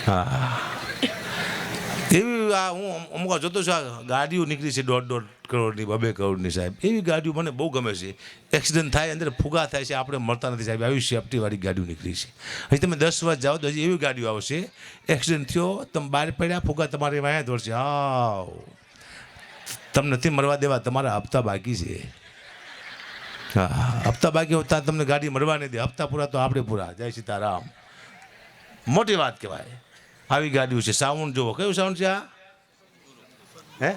હા એવી આ હું અમુક જોતો છું આ ગાડીઓ નીકળી છે 1.5 કરોડની 2 કરોડની સાહેબ. એવી ગાડીઓ મને બહુ ગમે છે. એક્સિડન્ટ થાય અંદર ફુગા થાય છે, આપણે મળતા નથી સાહેબ. આવી સેફ્ટીવાળી ગાડીઓ નીકળી છે. હજી તમે 10 વર્ષ જાઓ તો હજી એવી ગાડીઓ આવશે. એક્સિડન્ટ થયો, તમે બહાર પડ્યા, ફુગા તમારી વાયા દોડશે. હા તમને નથી મરવા દેવા, તમારા હપ્તા બાકી છે. હા હપ્તા બાકી હોતા તમને ગાડી મરવા નહીં દે. હપ્તા પૂરા તો આપણે પૂરા. જય સીતારામ. મોટી વાત કહેવાય. આવી ગાડીઓ છે. સાઉન્ડ જુઓ, કયું સાઉન્ડ છે આ? હે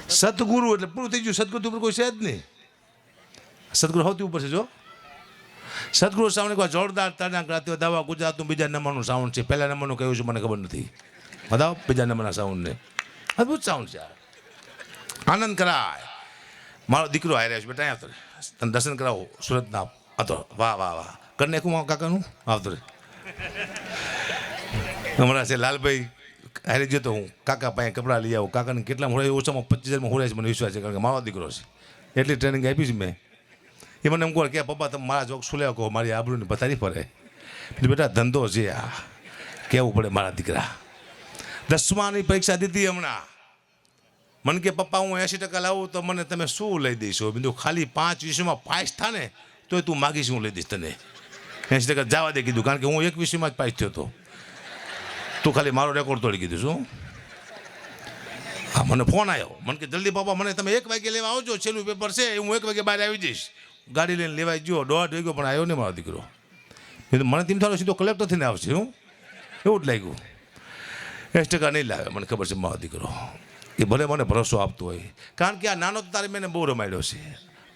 સતગુરુ, એટલે પૂરું થઈ ગયું. સતગુરુ ઉપર કોઈ છે જ નહીં. સતગુરુ સૌથી ઉપર છે. જો સતગુરુ સાઉન્ડ કોઈ જોરદાર તરનાક રાત્યો દાવા ગુજરાતનું બીજા નંબરનું સાઉન્ડ છે. પહેલા નંબરનું કયું છે મને ખબર નથી. બતાવો બીજા નંબરના સાઉન્ડને. અદભુત સાઉન્ડ છે. આનંદ કરાય. મારો દીકરો આવી રહ્યો છે બેટા. અહીંયા આવતો તને દર્શન કરાવો સુરતના. હતો વાહ વાહ વાહ. કરી નાખું કાકાનું. આવતો રે હમણાં છે લાલભાઈ હારે જતો હું કાકા પાસે કપડાં લઈ આવું. કાકાને કેટલા હોળે ઓછામાં 25,000 હોળે છે મને વિશ્વાસ છે. કારણ કે મારો દીકરો છે. એટલી ટ્રેનિંગ આપી છે મેં. એ મને એમ કહો કે પપ્પા તમે મારા જોક શું લેવા કહો, મારી આબરૂની પથારી ફરે. બેટા ધંધો છે આ, કહેવું પડે મારા દીકરા. 10માની પરીક્ષા દીધી હમણાં. મને કે પપ્પા હું 80% લાવું તો મને તમે શું લઈ દઈશો? બીજું ખાલી 5 વિષયમાં પાસ થાને તો તું માગીશ, હું લઈ દઈશ તને. 80% જવા દે કીધું. કારણ કે હું 1 વિષયમાં જ પાસ થયો હતો. તું ખાલી મારો રેકોર્ડ તોડી કીધું. શું? હા મને ફોન આવ્યો. મને કે જલ્દી પપ્પા મને તમે 1 વાગે લેવા આવજો, છેલ્લું પેપર છે. હું 1 વાગે બહાર આવી જઈશ. ગાડી લઈને લેવાઈ ગયો. 1:30 વાગ્યો પણ આવ્યો નહીં મારો દીકરો. મને તેમ થાળો સીધો કલેક્ટર થઈને આવશે. હું એવું જ લાગ્યું. 80% નહીં લાવે. મને ખબર છે મારો દીકરો. એ ભલે મને ભરોસો આપતો હોય. કારણ કે આ નાનો તો તારે મેં બહુ રમાડ્યો છે.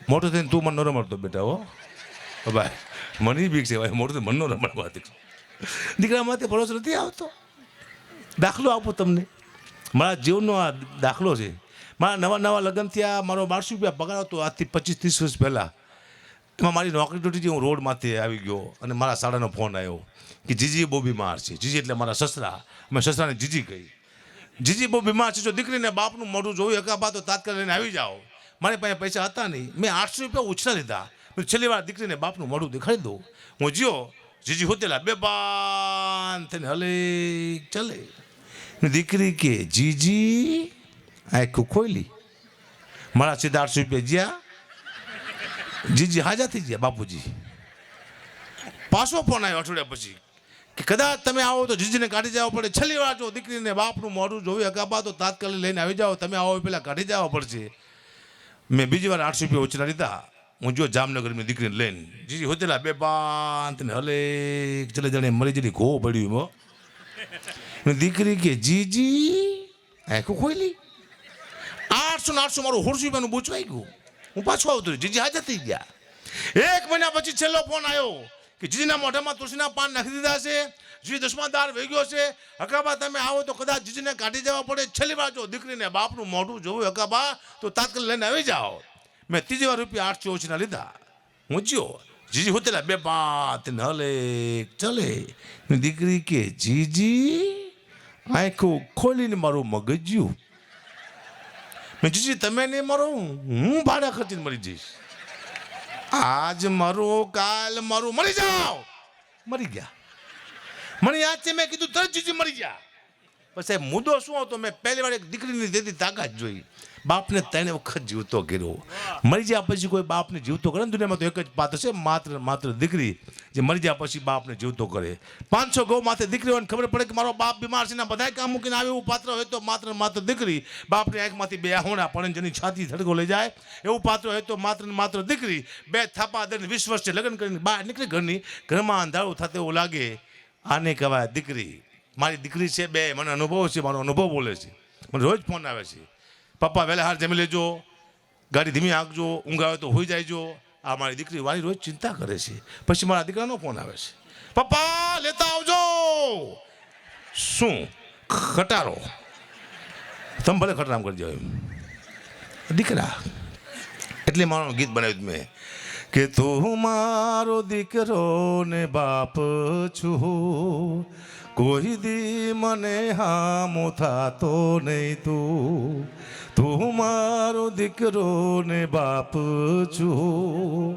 મોટો થઈને તું મને ન રમાડતો બેટા. હો ભાઈ મને બીક છે ભાઈ. મોટો મને ન રમાડવા દીકરો. દીકરા માટે ભરોસો નથી આવતો. દાખલો આપો તમને. મારા જીવનનો આ દાખલો છે. મારા નવા લગ્ન થયા. મારો 1200 રૂપિયા પગાર હતો આજથી 25-30 વર્ષ પહેલાં. એમાં મારી નોકરી તૂટી. હું રોડમાંથી આવી ગયો અને મારા શાળાનો ફોન આવ્યો કે જીજી બહુ બીમાર છે. જીજી એટલે મારા સસરા. મેં સસરાને જીજી કહી. જીજી બહુ બીમાર છે. જો દીકરીને બાપનું મોઢું જોયું એકાબા તો તાત્કાલિક લઈને આવી જાઓ. મારી પાસે પૈસા હતા નહીં. મેં 800 રૂપિયા ઉછળા લીધા. છેલ્લી વાર દીકરીને બાપનું મોઢું દેખાડી દઉં. હું જ્યો. જીજી હોતેલા બેબાન થઈને હલે ચલે. દીકરી કે જીજી આખું ખોલી. મારા સીધા 800 રૂપિયા જ્યાં. જીજી હાજા થઈ ગયા. બાપુજી પાછો ફોન આવ્યો અઠવાડિયા પછી કે કદાચ તમે આવો તો જીજીને કાઢી જવા પડે. છેલ્લી વાર જો દીકરીને બાપનું મોઢું જોયું અકાબા તો તાત્કાલિક લઈને આવી જાઓ. તમે આવો પહેલાં કાઢી જવા પડશે. મેં બીજી વાર 800 રૂપિયા ઉછળા લીધા. હું જો જામનગરની દીકરીને લઈને. જીજી હોતેલા બે ને હલે ચલે જાણે મરી જેલી ઘો પડ્યું. દીકરી કે જીજી આખું ખોલી. 800 મારું 100 રૂપિયાનું બૂચવાઈ ગયું. હું પાછો આવતો. જીજી હાજર થઈ ગયા. 1 મહિના પછી છેલ્લો ફોન આવ્યો કે જીજીના મોઢામાં તુલસીના પાન નાખી દીધા છે. જીજી દસમાદાર વહી ગયો છે. હકાબા તમે આવો તો કદાચ જીજીને કાઢી જવા પડે. છેલ્લી વાર જો દીકરીને બાપનું મોઢું જોવું હકાબા તો તાત્કાલિક લઈને આવી જાઓ. મેં ત્રીજી વાર રૂપિયા 800 ઓછીના લીધા. હું જ્યો. જીજી હોતેલા બે ને હલે ચલે. દીકરી કે જીજી આંખો ખોલીને મારું મગજ્યું. મેં જીજી તમે નહીં મરો, હું ભાડા ખર્ચીને મરી જઈશ. આજ મરો કાલ મરું, મરી જાઓ. મરી ગયા. મને યાદ છે મેં કીધું તરત જીજી મરી ગયા. પછી મુદ્દો શું હતો? મેં પહેલી વાર એક દીકરીની દેતી તાકાત જોઈ. બાપને 3 વખત જીવતો કર્યો. મરી ગયા પછી કોઈ બાપને જીવતો કરે ને દુનિયામાં તો એક જ પાત્ર છે, માત્ર દીકરી જે મરી ગયા પછી બાપને જીવતો કરે. 500 ગૌ માથે દીકરી હોય ખબર પડે કે મારો બાપ બીમાર છે ને બધા કામ મૂકીને આવે એવું પાત્ર હોય તો માત્ર દીકરી. બાપની આંખમાંથી 2 આહોણા પણ જેની છાતી ધડકો લઈ જાય એવું પાત્ર હોય તો માત્ર દીકરી. 2 થાપા દઈને 20 વર્ષે લગ્ન કરીને બહાર નીકળી ઘરની. ઘરમાં અંધારું થતું એવું લાગે. આને કહેવાય દીકરી. મારી દીકરી છે 2. મને અનુભવ છે. મારો અનુભવ બોલે છે. મને રોજ ફોન આવે છે. પપ્પા વહેલા હાર જમી લેજો, ગાડી ધીમી હાંકજો, ઊંઘ આવે તો હોઈ જાયજો. આ મારી દીકરી વાળી રોજ ચિંતા કરે છે. પછી મારા દીકરાનો ફોન આવે છે. પપ્પા લેતા આવજો. શું ખટારો? તમે ભલે ખટરામ કરજો એમ દીકરા. એટલે મારું ગીત બનાવ્યું મેં કે તું મારો દીકરો ને બાપ છું. કોઈ દી મને હામો થાતો નહીં. તું મારો દીકરો ને બાપ છું.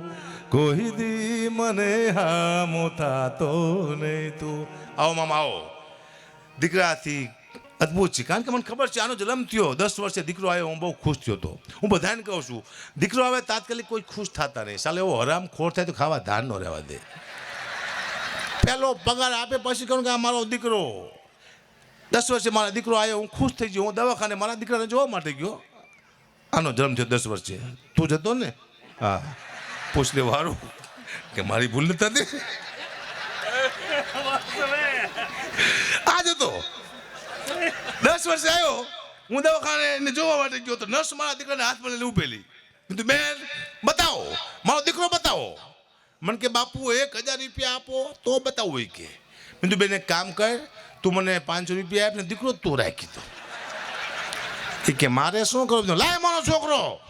કોઈ દી મને હામો થાતો નહીં. આવો મામા આવો. દીકરાથી અદ્ભુત છે. કારણ કે મને ખબર છે આનો જન્મ થયો 10 વર્ષે દીકરો આવ્યો, હું બહુ ખુશ થયો હતો. હું બધાને કહું છું દીકરો આવે તાત્કાલિક કોઈ ખુશ થતા નહીં. સાલે એવો હરામ ખોર થાય તો ખાવા ધાર ન રહેવા દે. પહેલો પગાર આપે પછી કહું કે આ મારો દીકરો 10 વર્ષે મારા દીકરો આવ્યો, હું ખુશ થઈ ગયો. હું દવાખાને મારા દીકરાને જોવા માટે ગયો. આનો જન્મ થયો 10 વર્ષે. તું જતો ને? હા, પૂછ લે વારું કે મારી ભૂલ નથી થતી. આ જતો 10 વર્ષે આવ્યો, હું દવાખાને એને જોવા માટે ગયો તો નર્સ મારા દીકરાને હાથમાં લઈને ઊભેલી. કીધું બેન બતાવો, મારો દીકરો બતાવો. મને કે બાપુ 1000 રૂપિયા આપો તો બતાવો. એ કે કીધું બેન એક કામ કર, તું મને 500 રૂપિયા આપ ને દીકરો તું રાખી દો. એ કે મારે શું કરવું? લાય મારો છોકરો.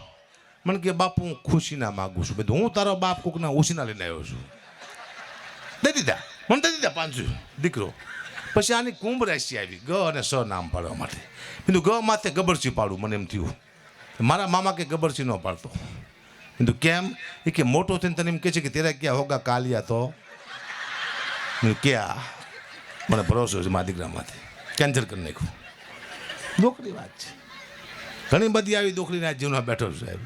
મને કે બાપુ હું ખુશી ના માગું છું. બધું હું તારો બાપ કોકના ઓછીના લઈને આવ્યો છું. દઈ દીધા, મને દઈ દીધા 500 દીકરો. પછી આની કુંભ રાશિ આવી ગ અને સ નામ પાડવા માટે. કીધું ગ માથે ગબરસી પાડું. મને એમ થયું મારા મામા કે ગબરસી ન પાડતો. કીધું કેમ? એ કે મોટો થઈને તને એમ કહે છે કે તેરા ક્યાં હોગા કાલિયા તો ક્યાં. મને ભરોસો છે મારા દીકરામાંથી કેન્સલ કરી નાખ્યું. દોકરી વાત છે. ઘણી બધી આવી દોકરીને આ જીવનમાં બેઠો છું સાહેબ.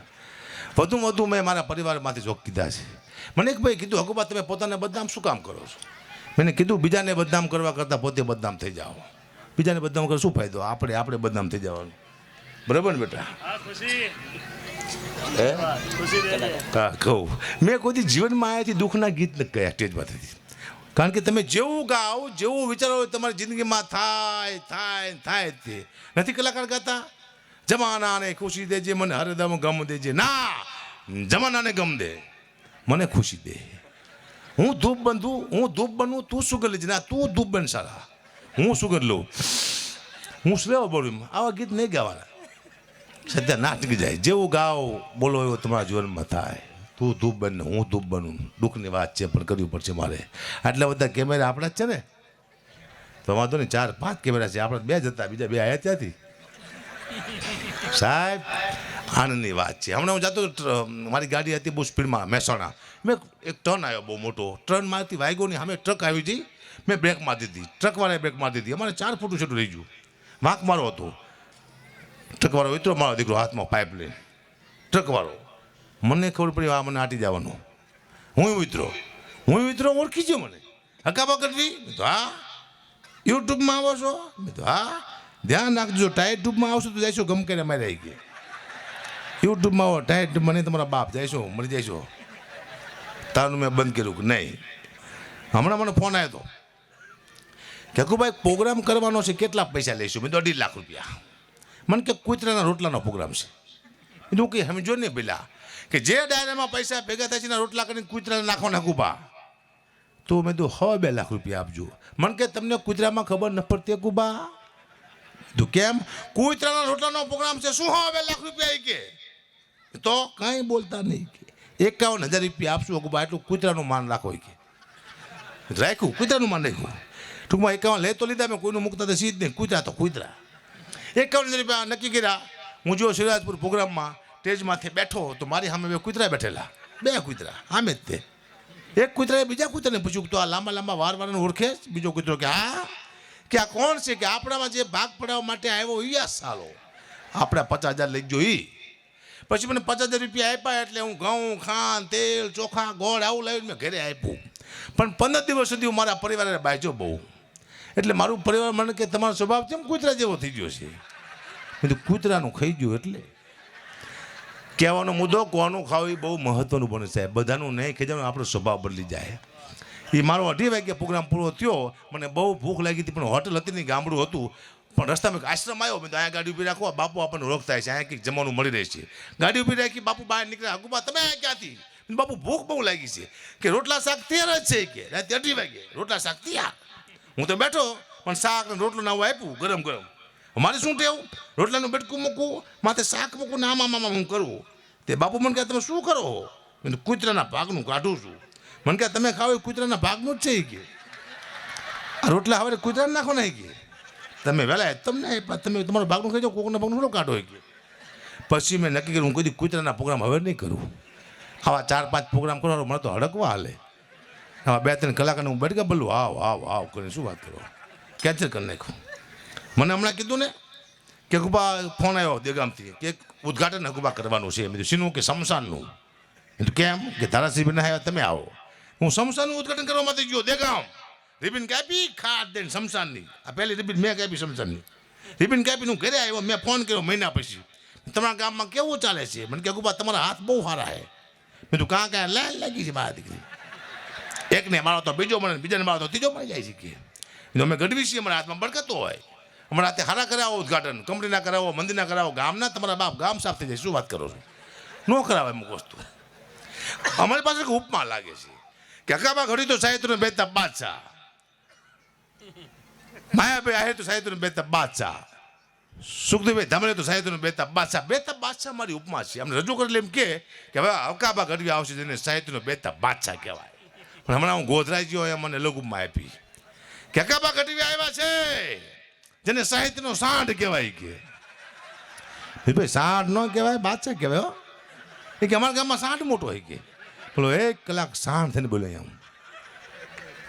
વધુ મેં મારા પરિવારમાંથી જોક કીધા છે. મને એક ભાઈ કીધું હકુબા તમે પોતાને બદનામ શું કામ કરો છો? મેં કીધું બીજાને બદનામ કરવા કરતાં પોતે બદનામ થઈ જાઓ. બીજાને બદનામ કરે શું ફાયદો? આપણે બદનામ થઈ જવાનું. બરાબર ને બેટા? હા કહું મેં કોઈ જીવનમાં આવ્યાથી દુઃખના ગીત નથી ગયા સ્ટેજમાંથી. કારણ કે તમે જેવું ગાઓ જેવું વિચારો તમારી જિંદગીમાં થાય તે નથી કલાકાર ગાતા. જમાનાને ખુશી દેજે મને હરદમ ગમ દેજે. ના, જમાનાને ગમ દે મને ખુશી દે. હું ધૂપ બનું તું સુગર લેજે. ના, તું ધૂપ બન સારા, હું સુગર લઉં. હું સ્લેવ બોલું. આવા ગીત નહીં ગાવાના. સત્યા નાટકી જાય. જેવું ગાઓ બોલો એવું તમારા જીવનમાં થાય. તું ધૂપ બન હું ધૂપ બનું. દુઃખની વાત છે પણ કરવી પડશે મારે. આટલા બધા કેમેરા આપણા જ છે ને તો વાંધો નહીં. 4-5 કેમેરા છે. આપણે 2 જ હતા, બીજા 2 આવ્યા ત્યાંથી. સાહેબ આનંદની વાત છે. હમણાં હું જતો મારી ગાડી હતી બહુ સ્પીડમાં મહેસાણા. મેં એક ટર્ન આવ્યો બહુ મોટો. ટર્નમાંથી વાગ્યો નહીં, સામે ટ્રક આવી હતી. મેં બ્રેક મારી દીધી. ટ્રકવાળાએ બ્રેક મારી દીધી. અમારે 4 ફૂટ છેટું રહી ગયું. વાંક મારો હતો. ટ્રકવાળો વિતરો મારો દીકરો હાથમાં પાઇપ લઈને. ટ્રકવાળો મને ખબર પડી આ મને આટી જવાનું. હું વિતરો ઓળખી ગયો મને. હકાબા કરવી? હા. યુટ્યુબમાં આવો છો? હા. ધ્યાન રાખજો, ટાયર ટ્યુબમાં આવશો તો જઈશો ગમ કરીને મારી આવી ગઈ. યુટ્યુબમાં આવો ટાયર ટ્યુબ મને તમારા બાપ જઈશો મળી જઈશો. તારું મેં બંધ કર્યું કે નહીં. હમણાં મને ફોન આવ્યો હતો કે હકુભાઈ પ્રોગ્રામ કરવાનો છે, કેટલા પૈસા લઈશું? મેં તો 2.5 લાખ રૂપિયા. મને કે કૂતરાના રોટલાનો પ્રોગ્રામ છે. કીધું કે સમજો ને પેલા કે જે ડાયરામાં પૈસા ભેગા થાય છે એના રોટલા કરીને કૂતરાને નાખવાના હકુભા. તો મેં તો 2 લાખ રૂપિયા આપજો. મને કે તમને કૂતરામાં ખબર ન પડતી હકુભા? તું કેમ? કૂતરાના રોટલાનો પ્રોગ્રામ છે, શું 2 લાખ રૂપિયા? કે તો કાંઈ બોલતા નહીં. 51,000 રૂપિયા આપશું હકુભા, એટલું કૂતરાનું માન રાખો. કે રાખ્યું, કૂતરાનું માન રાખ્યું. ટૂંકમાં 51 લે તો લીધા મેં, કોઈનું મૂકતા તો સીધ નહીં. કૂતરા તો કૂતરા. 51,000 રૂપિયા નક્કી કર્યા. હું જો શિવરાજપુર પ્રોગ્રામમાં સ્ટેજમાંથી બેઠો તો મારી સામે 2 કૂતરા બેઠેલા. 2 કૂતરા સામે જ તે. એક કૂતરાએ બીજા કૂતરાને પૂછ્યું તો આ લાંબા વારવાળાને ઓળખે? બીજો કૂતરો કે હા. કે આ કોણ છે? કે આપણામાં જે ભાગ પડાવવા માટે આવ્યો ઈ સાલો. આપણે 50,000 લઈ ગયો ઈ. પછી મને 50,000 રૂપિયા આપ્યા એટલે હું ઘઉં ખાંડ તેલ ચોખા ગોળ આવું લાવીને મેં ઘરે આપ્યું. પણ 15 દિવસ સુધી હું મારા પરિવારને બાજ્યો બહુ. એટલે મારું પરિવાર મને કે તમારો સ્વભાવ કેમ કૂતરા જેવો થઈ ગયો છે? મેં તો કૂતરાનું ખાઈ ગયું. એટલે કહેવાનો મુદ્દો કોનું ખાવું એ બહુ મહત્વનું બને સાહેબ. બધાનું નહીં ખાઈ આપણો સ્વભાવ બદલી જાય. એ મારો 2:30 વાગ્યે પ્રોગ્રામ પૂરો થયો. મને બહુ ભૂખ લાગી હતી પણ હોટલ હતી નહીં, ગામડું હતું. પણ રસ્તામાં એક આશ્રમ આવ્યો. મેં તો અહીંયા ગાડી ઊભી રાખો, બાપુ આપણને ઓળખતા છે, અહીંયા કંઈક જમવાનું મળી રહે છે. ગાડી ઊભી રાખી, બાપુ બહાર નીકળ્યા. હકુબા તમે અહીંયા ક્યાંથી? બાપુ ભૂખ બહુ લાગી છે. કે રોટલા શાક તૈયાર જ છે. કે રાતે 2:30 વાગે રોટલા શાક તૈયાર. હું તો બેઠો પણ શાક ને રોટલો નાવું આપ્યું ગરમ. મારે શું ટેવું? રોટલાનું બેટકું મૂકવું, માથે શાક મૂકવું ને આમાં હું કરવું. તે બાપુ મને કહે તમે શું કરો? મેં કૂતરાના ભાગનું કાઢું છું. મને કહે તમે ખાવ એ કૂતરાના ભાગનું જ છે. કે આ રોટલા હવે કૂતરાને નાખો નહીં. કે તમે વહેલા તમને તમે તમારું ભાગનું ખાઈ જાઓ, કોકના ભાગનું થોડું કાઢો. કે પછી મેં નક્કી કર્યું હું કોઈ કૂતરાના પ્રોગ્રામ હવે નહીં કરું. આવા 4-5 પ્રોગ્રામ કરવાનો મને તો હડકવા હાલે. આવા 2-3 કલાકને હું બેઠ ગયા બોલું આવ કરીને શું વાત કરો? કેન્સલ કરી નાખ્યું. મને હમણાં કીધું ને કે ગુબા ફોન આવ્યો દેગામથી કે ઉદઘાટન ગુબા કરવાનું છે. મેં શીનું કે શમશાનનું. કેમ કે ધારાસભ્યને આવ્યા તમે આવો. હું શમશાનનું ઉદઘાટન કરવા માટે ગયો દેગામ. રિબિન કાપી ખાટ દઈને શમશાનની. આ પહેલી રિબિન મેં કાપી શમશાનની. રિબિન કાપીને હું ઘરે આવ્યો. મેં ફોન કર્યો મહિના પછી, તમારા ગામમાં કેવું ચાલે છે? મને કે ગુબા તમારા હાથ બહુ સારા છે. મેં તું કાં કાં લાલ લાગી છે મારા દીકરી. એકને મારો તો બીજો મળે, બીજાને મારો તો ત્રીજો મળી જાય છે કે અમે ગઢવી છીએ. અમારા હાથમાં બરકતો હોય. હમણાં હાથે હારા કરાવો ઉદઘાટન, કંપનીના કરાવો, મંદિરના કરાવો, ગામના તમારા બાપ ગામ સાફ થઈ જાય. શું વાત કરો છો? ન કરાવે અમુક વસ્તુ. અમારી પાસે ઉપમા લાગે છે કે અકાબા ઘડી તો સાહિત્યનો બેતા બાદશાહ, માયાભાઈ આહે તો સાહિત્યનો બેતા બાદશાહ, સુખદેવભાઈ ધામરે તો સાહિત્યનો બેતા બાદશાહ. બેતા બાદશાહ મારી ઉપમા છે. અમને રજૂ કરેલી એમ કે હવે અકાબા ઘડવી આવશે જેને સાહિત્યનો બેતા બાદશાહ કહેવાય. પણ હમણાં હું ગોધરાઈ ગયો હોય મને લઘુમાં આપી કે અકાબા ઘડવી આવ્યા છે જેને સાહિત્યનો સાંઢ કહેવાય. કે ભાઈ સાંઢ ન કહેવાય, બાદશાહ કહેવાય. હો એ કે અમારા ગામમાં સાંઢ મોટો હોય કે બોલો 1 કલાક સાંઢ થઈને બોલે એમ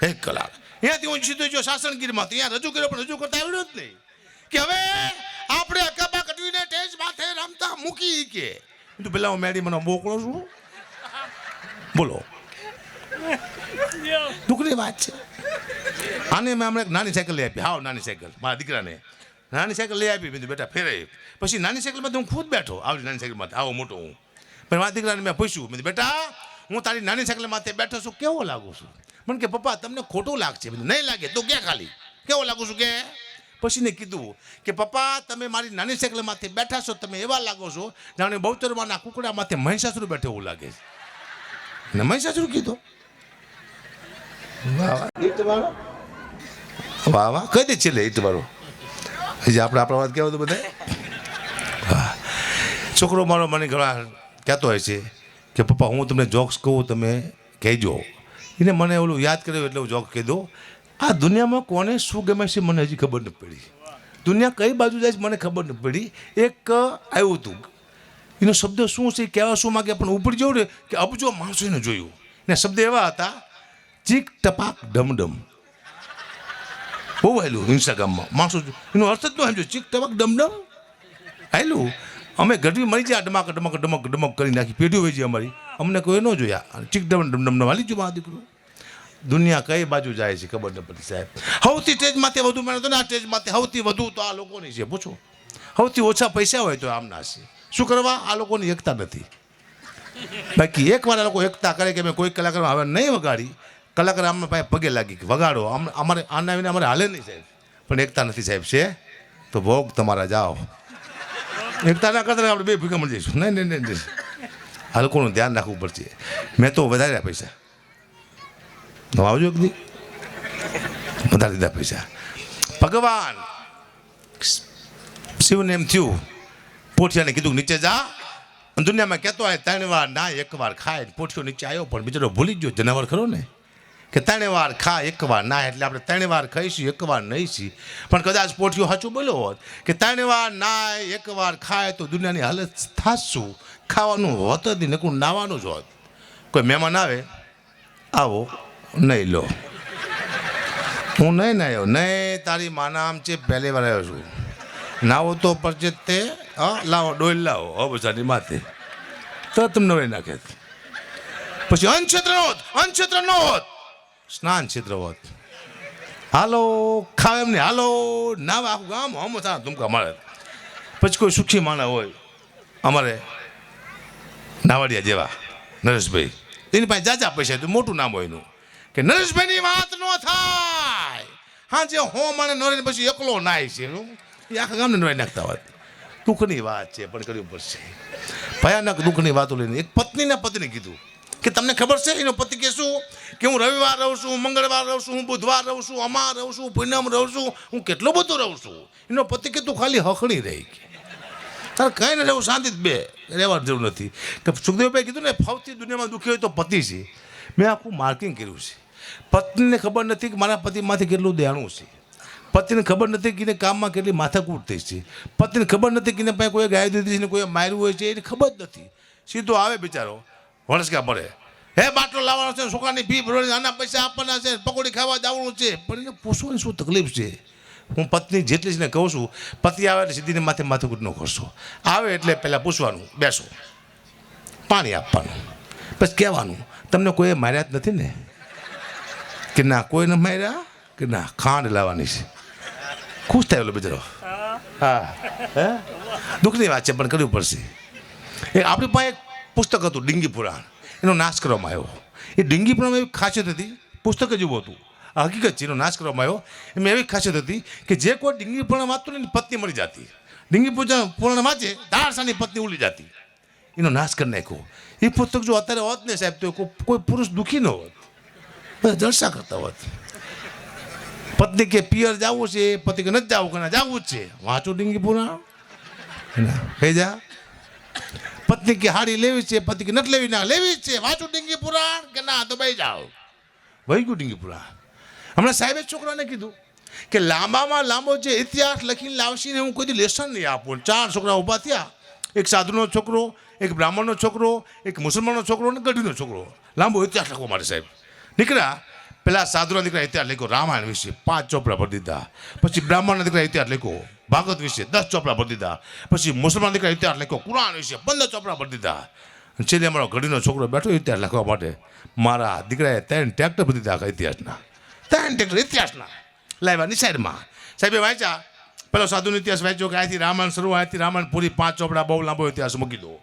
1 કલાક. અહીંયાથી હું સીધો જો સાસણગીરમાં ત્યાં રજૂ કર્યો, પણ રજૂ કરતા આવડ્યો જ નહીં કે હવે આપણે અકાબા કટવીને ટેજ માથે રમતા મૂકી કે તું પેલા હું મેડી મને મોકલો છું. બોલો દુઃખની વાત છે. આને મેં હમણાં એક નાની સાયકલ લઈ આપી. હાવ નાની સાયકલ મારા દીકરાને નાની સાયકલ લઈ આપી. બીજું બેટા ફેરે. પછી નાની સાયકલમાં હું ખુદ બેઠો. આવડી નાની સાયકલમાં આવો મોટો હું. પણ મારા દીકરાને મેં પૂછ્યું, મેં બેટા હું તારી નાની સાયકલ માથે બેઠો છું, કેવો લાગુ છું? મને કે પપ્પા તમને ખોટું લાગશે. નહીં લાગે તો ક્યાં ખાલી કેવો લાગુ છું કે? પછી ને કીધું કે પપ્પા તમે મારી નાની સાયકલ માથે બેઠા છો, તમે એવા લાગો છો જાણે બહુચરવાના કુકડા માથે મહિષાસુર બેઠો એવું લાગે છે. ને મહિષાસુર કીધું. વાહ વાહ કઈ દે છેલ્લે ઈટ વાળો. હજી આપણે આપણા વાત કહેવાય તો બધા છોકરો મારો મને ઘણા કહેતો હોય છે કે પપ્પા હું તમને જોક્સ કહું તમે કહેજો. એને મને ઓલું યાદ કર્યું એટલે હું જોક કહી દઉં. આ દુનિયામાં કોને શું ગમે છે મને હજી ખબર નથી પડી. દુનિયા કઈ બાજુ જાય છે મને ખબર નથી પડી. એક આવ્યું હતું, એનો શબ્દ શું છે કહેવા શું માગે, પણ ઉપડી જવું ને કે અબજો માણસો એને જોયું ને શબ્દ એવા હતા ચીક ટપાક ડમડમ. બહુ આવેલું ઇન્સ્ટાગ્રામમાં માણસો એનો અર્થ જ ન સમજો. ચીક ટપાક ડમડમ આવેલું. અમે ગઢવી મળી જાય ડમક ડમક ડમક ડમક કરી નાખી પેઢીઓ હોય છે અમારી. અમને કોઈ ન જોયા ચીક ડમ ડમડમ વાલી જો મારા દીકરો. દુનિયા કઈ બાજુ જાય છે ખબર ન પડી સાહેબ. સૌથી સ્ટેજ માથે વધુ મહેનત ને આ સ્ટેજ માથે સૌથી વધુ તો આ લોકોની છે. પૂછો સૌથી ઓછા પૈસા હોય તો આમના છે. શું કરવા? આ લોકોની એકતા નથી. બાકી એકવાર આ લોકો એકતા કરે કે મેં કોઈ કલાકાર હવે નહીં વગાડી, કલાકાર આમને પાસે પગે લાગી કે વગાડો, અમારે આના વિના અમારે હાલે નહીં સાહેબ. પણ એકતા નથી સાહેબ. છે તો ભોગ તમારા જાઓ. એકતા ના કરતા આપણે બે ભૂખા મળી જઈશું. નહીં નહીં નહીં આ લોકોનું ધ્યાન રાખવું પડશે. મેં તો વધાર્યા પૈસા તો આવજો કદી વધારી દીધા પૈસા. ભગવાન શિવને એમ થયું પોઠિયાને કીધું નીચે જા. દુનિયામાં કહેતો હોય 3 વાર ના 1 વાર ખાય. પોઠિયો નીચે આવ્યો પણ બિચારો ભૂલી ગયો જનાવર ખરો ને કે 3 વાર ખા 1 વાર ના. એટલે આપણે 3 વાર ખાઈશું 1 વાર નહીં છીએ. પણ કદાચ પોઠિયો સાચું બોલ્યો હોત કે 3 વાર ના 1 વાર ખાય તો દુનિયાની હાલત થાશું. ખાવાનું હોત જ નહીં, નકરું નાવાનું જ હોત. કોઈ મહેમાન આવે આવો નહીં લો હું નહીં નાયો નહીં તારી માના આમ છે પહેલી વાર આવ્યો છું. નાવો તો પરચે તે હા લાવો ડોલ લાવો હો બચાની માથે તો તમને નવાઈ નાખે. પછી અન્નક્ષેત્ર ન હોત સ્નાન ક્ષેત્ર હોત. હાલો ખાવ એમ નહીં હાલો નાવા આખું ગામ હમ થા તુમકા મારે. પછી કોઈ સુખી માણા હોય અમારે નાવાડિયા જેવા નરેશભાઈ, એની પાસે જાજા પૈસા તો મોટું નામ હોય એનું કે નરેશભાઈની વાત ન થાય. હા જે હો મને નરેશ પછી એકલો નાય છે એ આખા ગામને નવાઈ નાખતા હોત. દુઃખની વાત છે પણ કરવી પડશે. ભયાનક દુઃખની વાતો લઈને એક પત્નીને પત્ની કીધું કે તમને ખબર છે એનો પતિ કે શું કે હું રવિવાર રહું છું, મંગળવાર રહું છું, હું બુધવાર રહું છું, અમાર રહું છું, પૂનમ રહું છું, હું કેટલું બધું રહું છું. એનો પતિ કે તું ખાલી હખણી રહી કે તારે કંઈ ન રહેવું શાંતિ બે રહેવાની જરૂર નથી. કે સુખદેવભાઈ કીધું ને સૌથી દુનિયામાં દુઃખી હોય તો પતિ છે. મેં આખું માર્કિંગ કર્યું છે. પત્નીને ખબર નથી કે મારા પતિમાંથી કેટલું દેણું છે. પતિને ખબર નથી કે એને કામમાં કેટલી માથાકૂટ થઈ છે. પતિને ખબર નથી કે એને પાસે કોઈ ગાય દીધી છે ને કોઈ માર્યું હોય છે એની ખબર જ નથી. સીધો આવે બિચારો વળસકા પડે હે બાટલો લાવવાનો છે, છોકરાની ફી ભરવાની, આના પૈસા આપવાના છે, પકોડી ખાવા જવાનું છે. પણ એને પૂછવાની શું તકલીફ છે? હું પત્ની જેટલી જ ને કહું છું, પતિ આવે એટલે સીધીને માથે માથુકૂટ ન કરશો. આવે એટલે પહેલાં પૂછવાનું, બેસો, પાણી આપવાનું, પછી કહેવાનું તમને કોઈએ માર્યા જ નથી ને? કે ના કોઈને માર્યા, કે ના ખાંડ લાવવાની છે. ખુશ થાય ઓલો બિચારો. હા હે દુઃખની વાત છે પણ કરવી પડશે. એ આપણી પાસે એક પુસ્તક હતું ડીંગી પુરાણ, એનો નાશ કરવામાં આવ્યો. એ ડીંગી પુરાણમાં એવી ખાસિયત હતી, પુસ્તક જ એવું હતું, આ હકીકત છે, એનો નાશ કરવામાં આવ્યો. એમાં એવી ખાસિયત હતી કે જે કોઈ ડીંગી પુરાણ વાંચતું ને એની પત્ની મરી જતી. ડીંગી પુરાણ વાંચે દારસાની પત્ની ઉલી જતી. એનો નાશ કરી નાખ્યો. એ પુસ્તક જો અત્યારે હોત ને સાહેબ તો કોઈ પુરુષ દુઃખી ન હોત, બધા જલસા કરતા હોત. પત્ની કે પિયર જવું છે, પતિ કે નથી જવું, કે જવું જ છે, વાંચો ડીંગી પુરાણ કહી જા. પત્ની કે હાડી લેવી છે, પતિ કે નથી લેવી, ના લેવી જ છે, વાંચો ડીંગી પુરાણ, કે ના તો ભાઈ જાઓ. વહી ગયું ડીંગી પુરાણ. હમણાં સાહેબે છોકરાને કીધું કે લાંબામાં લાંબો જે ઇતિહાસ લખીને લાવશી ને હું કોઈ લેસન નહીં આપું. 4 છોકરા ઊભા થયા, એક સાધુનો છોકરો, એક બ્રાહ્મણનો છોકરો, એક મુસલમાનનો છોકરો અને ગઢવીનો છોકરો. લાંબો ઇતિહાસ લખવા માટે સાહેબ નીકળ્યા. પેલા સાધુના દીકરા ઇતિહાસ લખ્યો રામાયણ વિશે 5 ચોપડા ભરી દીધા. પછી બ્રાહ્મણના દીકરા ઇતિહાસ લખ્યો ભાગવત વિશે 10 ચોપડા ભરી દીધા. પછી મુસલમાન દીકરા ઇતિહાસ લખ્યો કુરાન વિશે 15 ચોપડા ભરી દીધા. છેલ્લે અમારો ઘડીનો છોકરો બેઠો ઇતિહાસ લખવા માટે. મારા દીકરાએ 3 ટ્રેક્ટર ભરી દીધા ઇતિહાસના, 3 ટ્રેક્ટર ઇતિહાસના લાવ્યા નિસાઈડમાં. સાહેબે વાંચ્યા, પેલો સાધુનો ઇતિહાસ વાંચ્યો કે અહીંથી રામાયણ શરૂ, અહીંથી રામાયણ પૂરી 5 ચોપડા, બહુ લાંબો ઇતિહાસ મૂકી દો.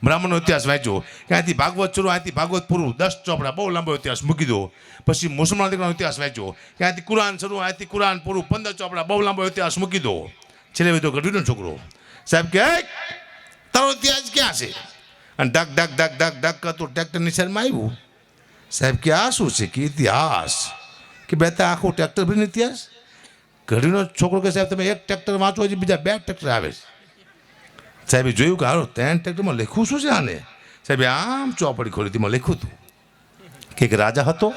બ્રાહ્મણનો ઇતિહાસ વાંચ્યો કે અહીંથી ભાગવત શરૂ, અહીંથી ભાગવત પૂરું 10 ચોપડા, બહુ લાંબો ઇતિહાસ મૂકી દો. પછી મુસલમાન દીકરાનો ઇતિહાસ વાંચ્યો કે અહીંથી કુરાન શરૂ, અહીંથી કુરાન પૂરું 15 ચોપડા, બહુ લાંબો ઇતિહાસ મૂકી દો. છેલ્લે બધો ગઢવીનો છોકરો. સાહેબ કે તારો ઇતિહાસ ક્યાં છે? અને ધક ધક ધક ધક ધક કરતું ટ્રેક્ટરની સાઈડમાં આવ્યું. સાહેબ કે આ શું છે? કે ઇતિહાસ. કે બેટા આખું ટ્રેક્ટર ભરીને ઇતિહાસ? ગઢવીનો છોકરો કે સાહેબ તમે એક ટ્રેક્ટર વાંચો, હજી બીજા 2 ટ્રેક્ટર આવે છે. સાહેબે જોયું કે હારો 3 ટ્રેક્ટરમાં લખ્યું શું છે આને? સાહેબે આમ ચોપડી ખોલી તેમાં લખ્યું હતું કે એક રાજા હતો,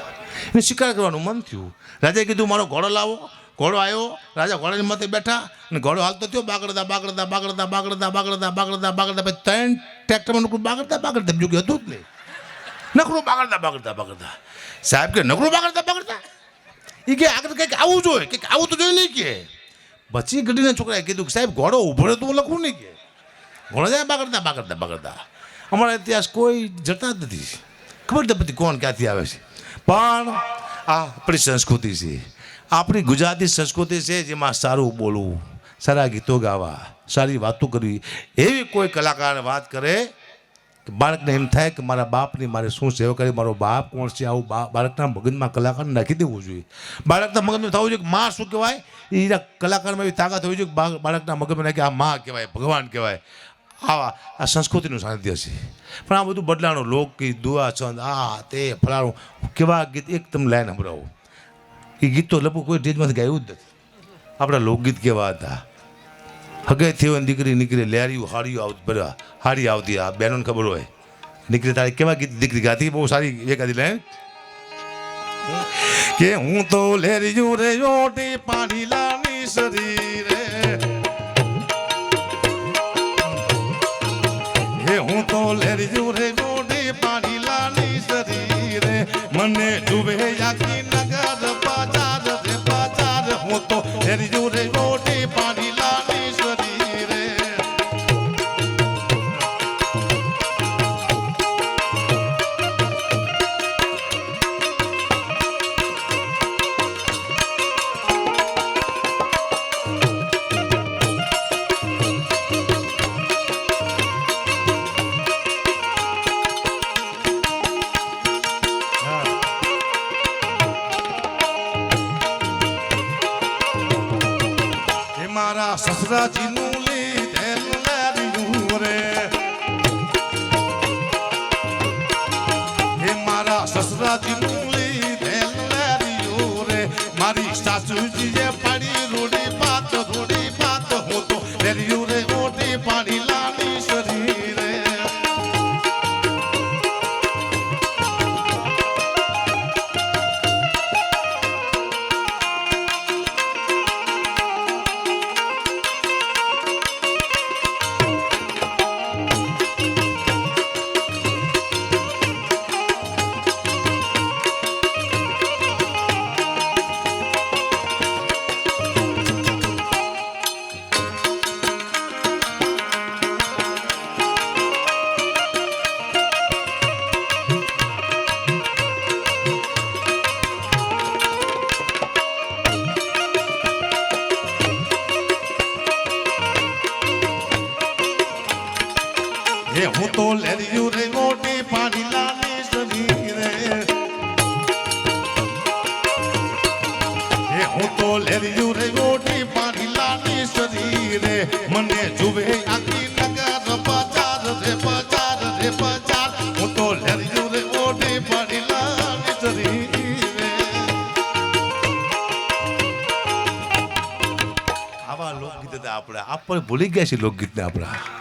એને શિકાર કરવાનું મન થયું. રાજાએ કીધું મારો ઘોડો લાવો. ઘોડો આવ્યો, રાજા ઘોડાની માથે બેઠા અને ઘોડો હાલતો થયો બાગડતા બાગડતા બાગડતા બાગડતા બાગડતા બાગડતા બાગડતા પછી 3 ટ્રેક્ટરમાં નકરું બાગડતા બાગડતા, બીજું કે હતું જ નહીં, નકરું બાગડતા બાગડતા બાગડતા. સાહેબ કે નકરું બાગડતા બાગડતા? એ કે આગળ કંઈક આવું જોઈએ, કંઈક આવું તો જોઈએ નહીં. કે પછી ગઢીના છોકરાએ કીધું કે સાહેબ ઘોડો ઊભો રહે તો હું લખું નહીં. કે ઘોડો જાય બાગડતા બાગડતા બાગડતા. અમારા ઇતિહાસ કોઈ જતા જ નથી, ખબર તો પછી કોણ ક્યાંથી આવે છે. પણ આ આપણી સંસ્કૃતિ છે, આપણી ગુજરાતી સંસ્કૃતિ છે, જેમાં સારું બોલવું, સારા ગીતો ગાવા, સારી વાતો કરવી. એવી કોઈ કલાકાર વાત કરે કે બાળકને એમ થાય કે મારા બાપની મારે શું સેવા કરી, મારો બાપ કોણ છે, આવું બાળકના મગજમાં કલાકારને નાખી દેવું જોઈએ. બાળકના મગજમાં થવું જોઈએ કે માં શું કહેવાય, એ કલાકારમાં એવી તાકાત હોવી જોઈએ કે બાળકના મગજમાં નાખે આ માં કહેવાય, ભગવાન કહેવાય. આ સંસ્કૃતિનું સાનિધ્ય છે. પણ આ બધું બદલાણું લોકગીત, દુઆ છંદ, આ તે ફલાણું કેવા ગીત, એક તમે લાઈન સંભળાવો. એ ગીત તો લગભગ કોઈ સ્ટેજમાંથી ગાયું જ નથી. આપણા લોકગીત કેવા હતા? હગે થયો દીકરી નીકળી લેરિયું હાડિયું ભરવા, હાડી આવતી, આ બહેનોને ખબર હોય. નીકળી તારી કેવા ગીત દીકરી ગાતી, બહુ સારી એકાદી લાઈન કે હું તો લેરિયું રે ઓટી પાણી લાની શરીરે, હું તો લેરિયું રે ઓટી પાણી લાની શરીરે, મને જુએ યાકી નગર બાજાર રે બાજાર, હું તો લેરિયું રે ઓટી પાણી લાની શરીરે. મારા સસરાજીનું લીધેલું લેરિયું રે, હે મારા સસરાજીનું લીધેલું લેરિયું રે, મારી સાસુજીએ પાડી રૂડી પાત, હું તો લેરિયું રે ઓટી પાડી લાની શરીરે. તો લેરિયું રે મોટી પાણી લાની સરી રે હું તો લેરિયું રે મોટી પાણી લાની સરી રે મને જુએ આખી નગર બજાર રે બજાર રે બજાર હું તો લેરિયું રે મોટી પાણી લાની સરી રે આવા લોકગીત હતા આપણે ભૂલી ગયા છીએ લોકગીતને આપણા